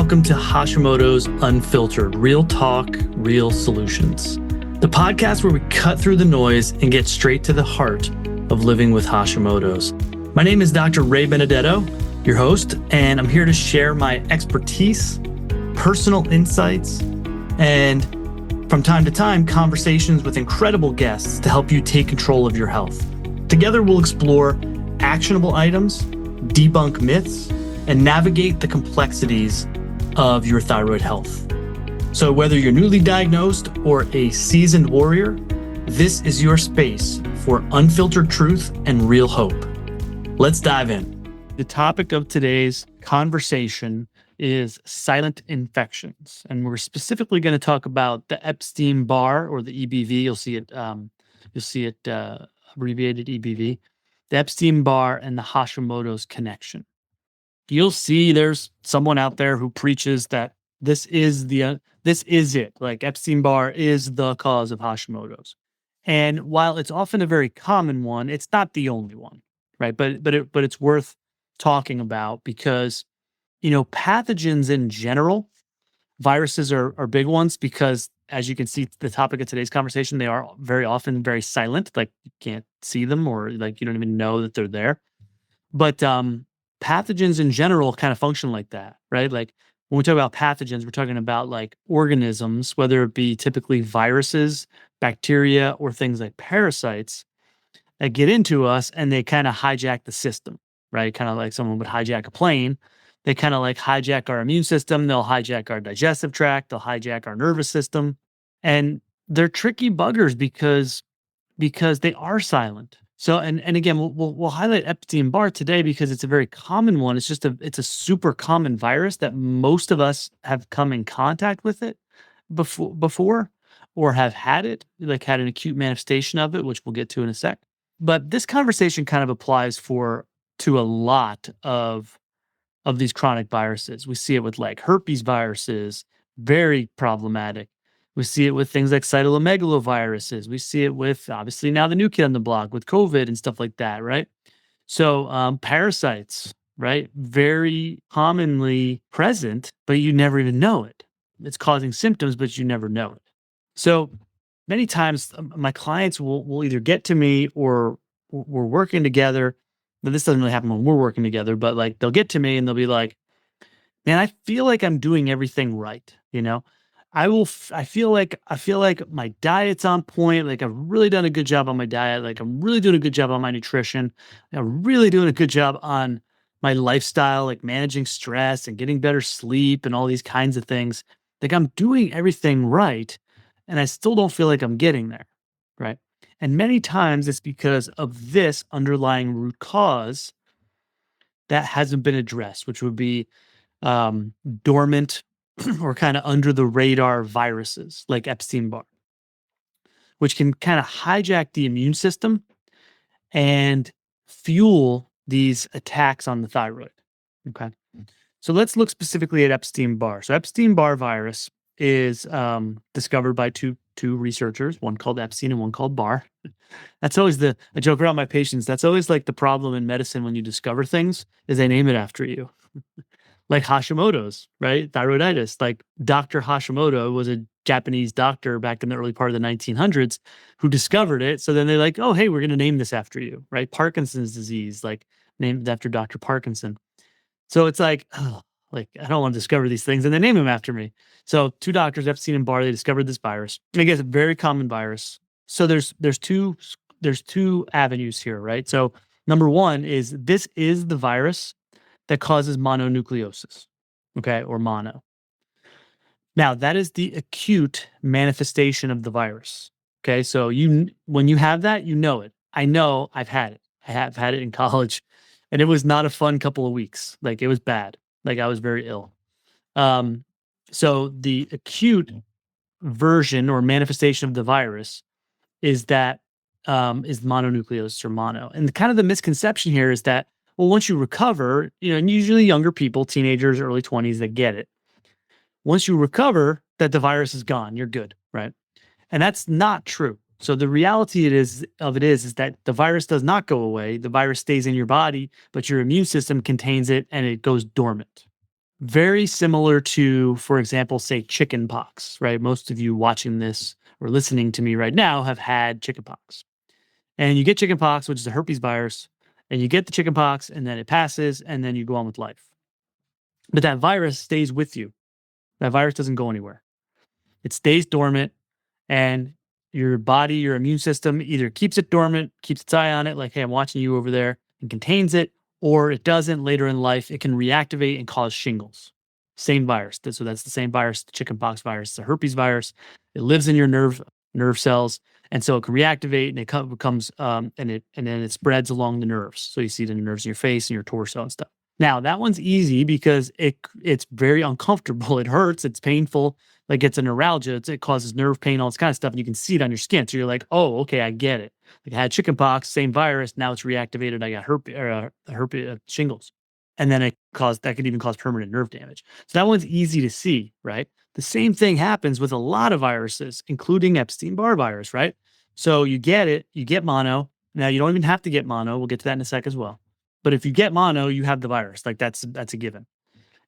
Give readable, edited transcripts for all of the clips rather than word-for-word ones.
welcome to Hashimoto's Unfiltered, real talk, real solutions. The podcast where we cut through the noise and get straight to the heart of living with Hashimoto's. My name is Dr. Ray Benedetto, your host, and I'm here to share my expertise, personal insights, and from time to time, conversations with incredible guests to help you take control of your health. Together, we'll explore actionable items, debunk myths, and navigate the complexities of your thyroid health. So whether you're newly diagnosed or a seasoned warrior, this is your space for unfiltered truth and real hope. Let's dive in. The topic of today's conversation is silent infections. And we're specifically going to talk about the Epstein-Barr or the EBV. You'll see it abbreviated EBV, the Epstein-Barr and the Hashimoto's connection. You'll see there's someone out there who preaches that this is it. Like Epstein-Barr is the cause of Hashimoto's. And while it's often a very common one, it's not the only one, right? But it's worth talking about because, pathogens in general, viruses are big ones because, as you can see, the topic of today's conversation, they are very often very silent. Like you can't see them or like you don't even know that they're there. But pathogens in general kind of function like that, right? Like when we talk about pathogens, we're talking about like organisms, whether it be typically viruses, bacteria, or things like parasites that get into us and they kind of hijack the system, right? Kind of like someone would hijack a plane. They kind of like hijack our immune system. They'll hijack our digestive tract. They'll hijack our nervous system. And they're tricky buggers because they are silent. So, and again, we'll highlight Epstein-Barr today because it's a very common one. It's a super common virus that most of us have come in contact with it before or have had it, like had an acute manifestation of it, which we'll get to in a sec. But this conversation kind of applies to a lot of these chronic viruses. We see it with like herpes viruses, very problematic. We see it with things like cytomegaloviruses. We see it with, obviously, now the new kid on the block with COVID and stuff like that, right? So parasites, right? Very commonly present, but you never even know it. It's causing symptoms, but you never know it. So many times my clients will either get to me or we're working together. Now, this doesn't really happen when we're working together, but like they'll get to me and they'll be like, man, I feel like I'm doing everything right, I feel like my diet's on point. Like I've really done a good job on my diet. Like I'm really doing a good job on my nutrition. I'm really doing a good job on my lifestyle, like managing stress and getting better sleep and all these kinds of things. Like I'm doing everything right. And I still don't feel like I'm getting there. Right. And many times it's because of this underlying root cause that hasn't been addressed, which would be dormant or kind of under the radar viruses like Epstein-Barr, which can kind of hijack the immune system and fuel these attacks on the thyroid. Okay. So let's look specifically at Epstein-Barr. So Epstein-Barr virus is discovered by two researchers, one called Epstein and one called Barr. That's always I joke around my patients. That's always like the problem in medicine when you discover things is they name it after you. Like Hashimoto's, right? Thyroiditis. Like Dr. Hashimoto was a Japanese doctor back in the early part of the 1900s who discovered it. So then they're like, oh, hey, we're going to name this after you, right? Parkinson's disease, like named after Dr. Parkinson. So it's like, oh, like I don't want to discover these things and they name them after me. So two doctors, Epstein and Barr, they discovered this virus. I guess a very common virus. So there's two avenues here, right? So number one is this is the virus that causes mononucleosis, okay, or mono. Now, that is the acute manifestation of the virus, okay? So when you have that, you know it. I know I've had it. I have had it in college, and it was not a fun couple of weeks. Like, it was bad. Like, I was very ill. So the acute version or manifestation of the virus is that is mononucleosis or mono. And kind of the misconception here is that, well, once you recover, and usually younger people, teenagers, early 20s, that get it. Once you recover, that the virus is gone, you're good, right? And that's not true. So the reality is that the virus does not go away. The virus stays in your body, but your immune system contains it and it goes dormant, Very similar to, for example, say chicken pox, right? Most of you watching this or listening to me right now have had chicken pox. And you get chicken pox, which is a herpes virus, and you get the chicken pox and then it passes and then you go on with life. But that virus stays with you. That virus doesn't go anywhere. It stays dormant, and your body, your immune system either keeps it dormant, keeps its eye on it, like, hey, I'm watching you over there, and contains it, or it doesn't later in life. It can reactivate and cause shingles. Same virus. So that's the same virus, the chickenpox virus, the herpes virus. It lives in your nerve cells, and so it can reactivate, and becomes and then it spreads along the nerves. So you see it in the nerves in your face and your torso and stuff. Now that one's easy because it's very uncomfortable. It hurts. It's painful. Like it's a neuralgia. It causes nerve pain, all this kind of stuff, and you can see it on your skin. So you're like, oh, okay, I get it. Like I had chickenpox, same virus. Now it's reactivated. I got herpes shingles, and then that could even cause permanent nerve damage. So that one's easy to see, right? The same thing happens with a lot of viruses, including Epstein-Barr virus, right? So you get it, you get mono. Now you don't even have to get mono. We'll get to that in a sec as well. But if you get mono, you have the virus. Like that's a given.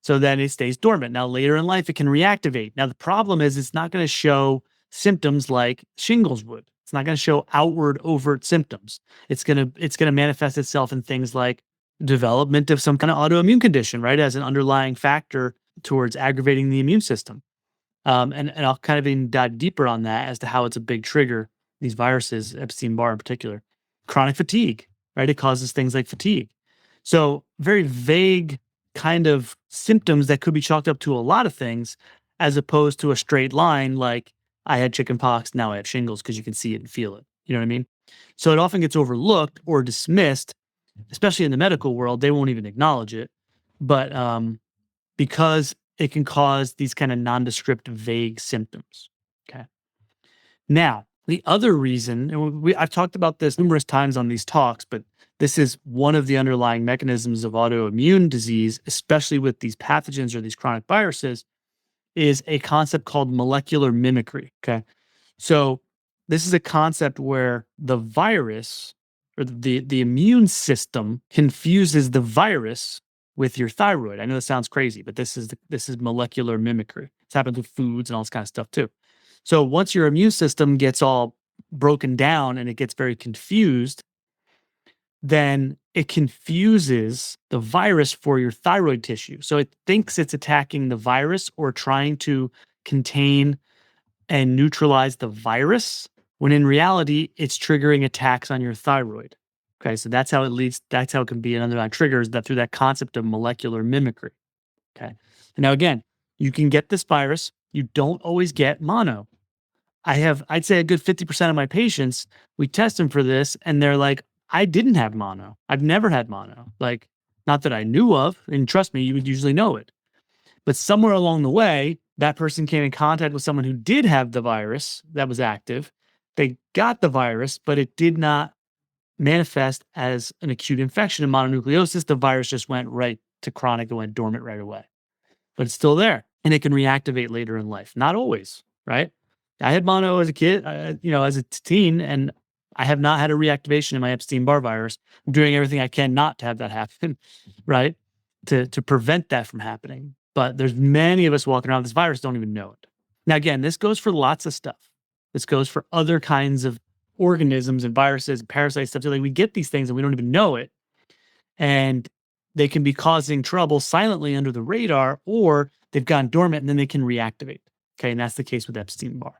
So then it stays dormant. Now later in life, it can reactivate. Now the problem is it's not going to show symptoms like shingles would. It's not going to show outward overt symptoms. It's gonna manifest itself in things like development of some kind of autoimmune condition, right? As an underlying factor towards aggravating the immune system. And I'll kind of even dive deeper on that as to how it's a big trigger, these viruses, Epstein-Barr in particular. Chronic fatigue, right? It causes things like fatigue. So very vague kind of symptoms that could be chalked up to a lot of things, as opposed to a straight line like I had chicken pox, now I have shingles, because you can see it and feel it. You know what I mean? So it often gets overlooked or dismissed, especially in the medical world. They won't even acknowledge it. But because it can cause these kind of nondescript, vague symptoms. Okay. Now, the other reason, and I've talked about this numerous times on these talks, but this is one of the underlying mechanisms of autoimmune disease, especially with these pathogens or these chronic viruses, is a concept called molecular mimicry. Okay. So this is a concept where the virus or the immune system confuses the virus with your thyroid. I know this sounds crazy, but this is molecular mimicry. It's happened with foods and all this kind of stuff too. So once your immune system gets all broken down and it gets very confused, then it confuses the virus for your thyroid tissue. So it thinks it's attacking the virus or trying to contain and neutralize the virus, when in reality, it's triggering attacks on your thyroid. Okay, so that's how it can be an underlying trigger, is that through that concept of molecular mimicry. Okay. And now again, you can get this virus, you don't always get mono. I'd say a good 50% of my patients, we test them for this and they're like, I didn't have mono. I've never had mono. Like, not that I knew of. And trust me, you would usually know it. But somewhere along the way, that person came in contact with someone who did have the virus that was active. They got the virus, but it did not manifest as an acute infection in mononucleosis. The virus just went right to chronic and went dormant right away. But it's still there and it can reactivate later in life. Not always, right? I had mono as a kid, as a teen, and I have not had a reactivation in my Epstein-Barr virus. I'm doing everything I can not to have that happen, right? To prevent that from happening. But there's many of us walking around with this virus don't even know it. Now, again, this goes for lots of stuff. This goes for other kinds of organisms and viruses, and parasites, stuff. So like we get these things and we don't even know it. And they can be causing trouble silently under the radar, or they've gone dormant and then they can reactivate. Okay. And that's the case with Epstein-Barr.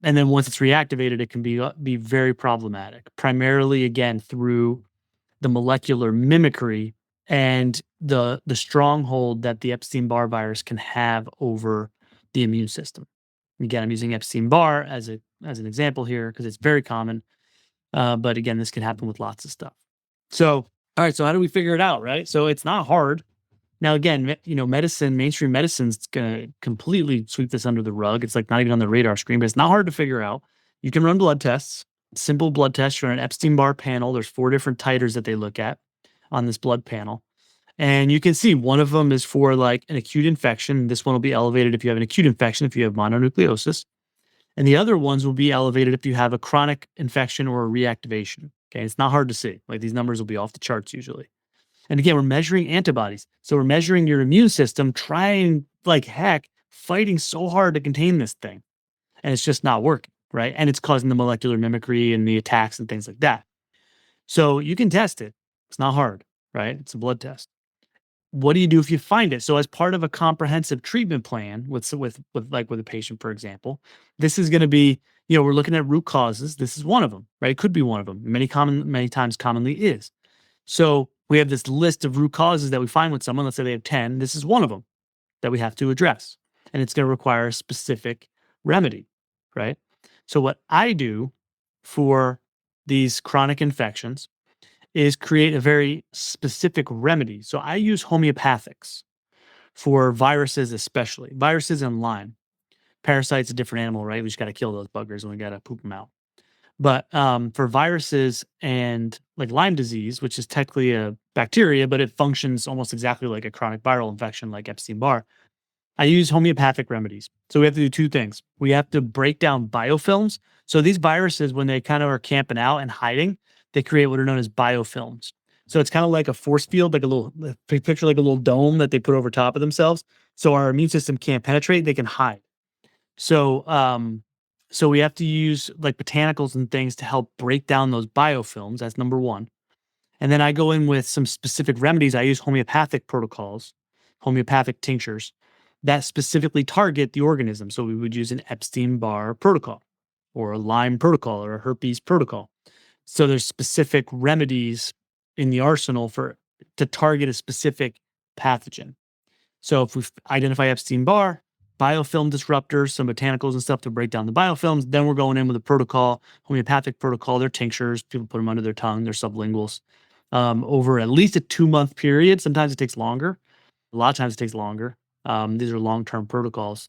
And then once it's reactivated, it can be very problematic, primarily, again, through the molecular mimicry and the stronghold that the Epstein-Barr virus can have over the immune system. Again, I'm using Epstein-Barr as an example here because it's very common. But again, this can happen with lots of stuff. So, all right. So how do we figure it out, right? So it's not hard. Now, again, mainstream medicine's going to completely sweep this under the rug. It's like not even on the radar screen, but it's not hard to figure out. You can run blood tests, simple blood tests. You run an Epstein-Barr panel. There's 4 different titers that they look at on this blood panel. And you can see one of them is for like an acute infection. This one will be elevated if you have an acute infection, if you have mononucleosis. And the other ones will be elevated if you have a chronic infection or a reactivation. Okay. It's not hard to see. Like these numbers will be off the charts usually. And again, we're measuring antibodies. So we're measuring your immune system, trying like heck, fighting so hard to contain this thing. And it's just not working, right? And it's causing the molecular mimicry and the attacks and things like that. So you can test it. It's not hard, right? It's a blood test. What do you do if you find it? So as part of a comprehensive treatment plan with a patient, for example, this is going to be, we're looking at root causes. This is one of them, right? It could be one of them. Many times commonly is. So we have this list of root causes that we find with someone. Let's say they have 10. This is one of them that we have to address. And it's going to require a specific remedy, right? So what I do for these chronic infections is create a very specific remedy. So I use homeopathics for viruses, especially viruses and Lyme. Parasites, a different animal, right? We just got to kill those buggers and we got to poop them out. But for viruses and like Lyme disease, which is technically a bacteria, but it functions almost exactly like a chronic viral infection like Epstein-Barr, I use homeopathic remedies. So we have to do two things. We have to break down biofilms. So these viruses, when they kind of are camping out and hiding, they create what are known as biofilms. So it's kind of like a force field, like picture like a little dome that they put over top of themselves. So our immune system can't penetrate, they can hide. So we have to use like botanicals and things to help break down those biofilms. That's number one. And then I go in with some specific remedies. I use homeopathic protocols, homeopathic tinctures that specifically target the organism. So we would use an Epstein-Barr protocol or a Lyme protocol or a herpes protocol. So there's specific remedies in the arsenal to target a specific pathogen. So if we identify Epstein-Barr, biofilm disruptors, some botanicals and stuff to break down the biofilms, then we're going in with a protocol, homeopathic protocol. They're tinctures. People put them under their tongue. They're sublinguals over at least a 2-month period. Sometimes it takes longer. A lot of times it takes longer. These are long-term protocols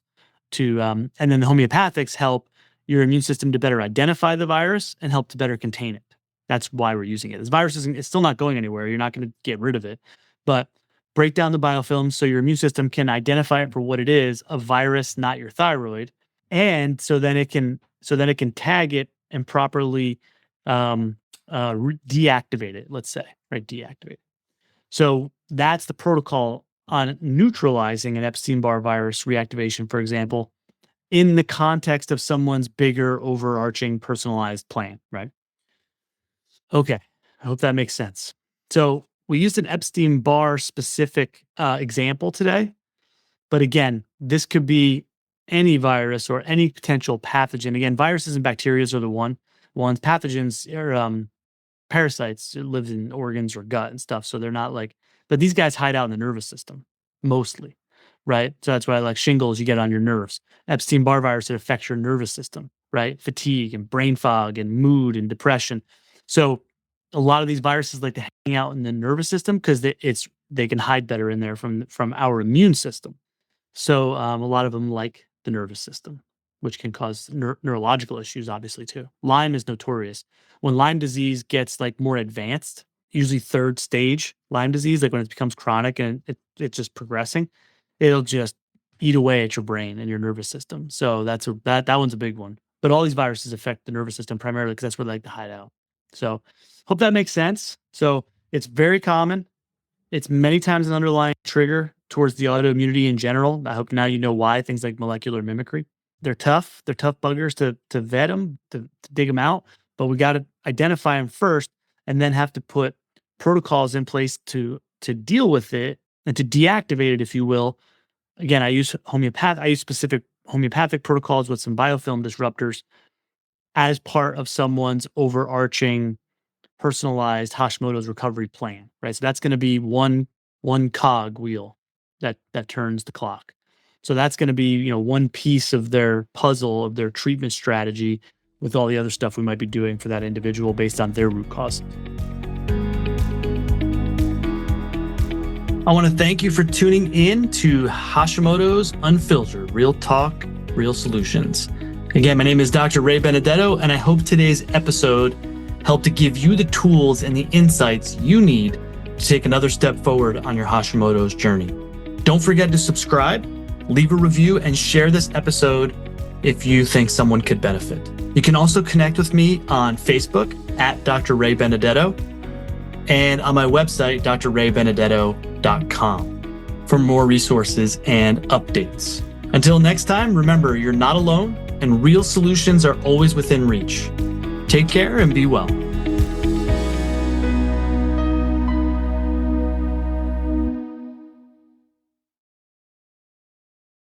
and then the homeopathics help your immune system to better identify the virus and help to better contain it. That's why we're using it. This virus it's still not going anywhere. You're not going to get rid of it, but break down the biofilms so your immune system can identify it for what it is, a virus, not your thyroid. And so then it can tag it and properly deactivate it, let's say, right? Deactivate it. So that's the protocol on neutralizing an Epstein-Barr virus reactivation, for example, in the context of someone's bigger, overarching, personalized plan, right? Okay, I hope that makes sense. So we used an Epstein-Barr specific example today, but again, this could be any virus or any potential pathogen. Again, viruses and bacteria are the ones. Pathogens are parasites. It lives in organs or gut and stuff, so they're not like. But these guys hide out in the nervous system mostly, right? So that's why like shingles you get on your nerves. Epstein-Barr virus, it affects your nervous system, right? Fatigue and brain fog and mood and depression. So a lot of these viruses like to hang out in the nervous system because they can hide better in there from our immune system. So a lot of them like the nervous system, which can cause neurological issues, obviously too. Lyme is notorious. When Lyme disease gets like more advanced, usually 3rd stage Lyme disease, like when it becomes chronic and it's just progressing, it'll just eat away at your brain and your nervous system. So that one's a big one. But all these viruses affect the nervous system primarily because that's where they like to hide out. So hope that makes sense. So it's very common. It's many times an underlying trigger towards the autoimmunity in general. I hope now you know why things like molecular mimicry. They're tough. They're tough buggers to vet them, to dig them out. But we got to identify them first and then have to put protocols in place to deal with it and to deactivate it, if you will. Again, I use specific homeopathic protocols with some biofilm disruptors as part of someone's overarching personalized Hashimoto's recovery plan, right? So that's going to be one cog wheel that turns the clock. So that's going to be, one piece of their puzzle of their treatment strategy with all the other stuff we might be doing for that individual based on their root cause. I want to thank you for tuning in to Hashimoto's Unfiltered, Real Talk, Real Solutions. Again, my name is Dr. Ray Benedetto, and I hope today's episode helped to give you the tools and the insights you need to take another step forward on your Hashimoto's journey. Don't forget to subscribe, leave a review, and share this episode if you think someone could benefit. You can also connect with me on Facebook at Dr. Ray Benedetto. and on my website, drraybenedetto.com, for more resources and updates. Until next time, remember, you're not alone, and real solutions are always within reach. Take care and be well.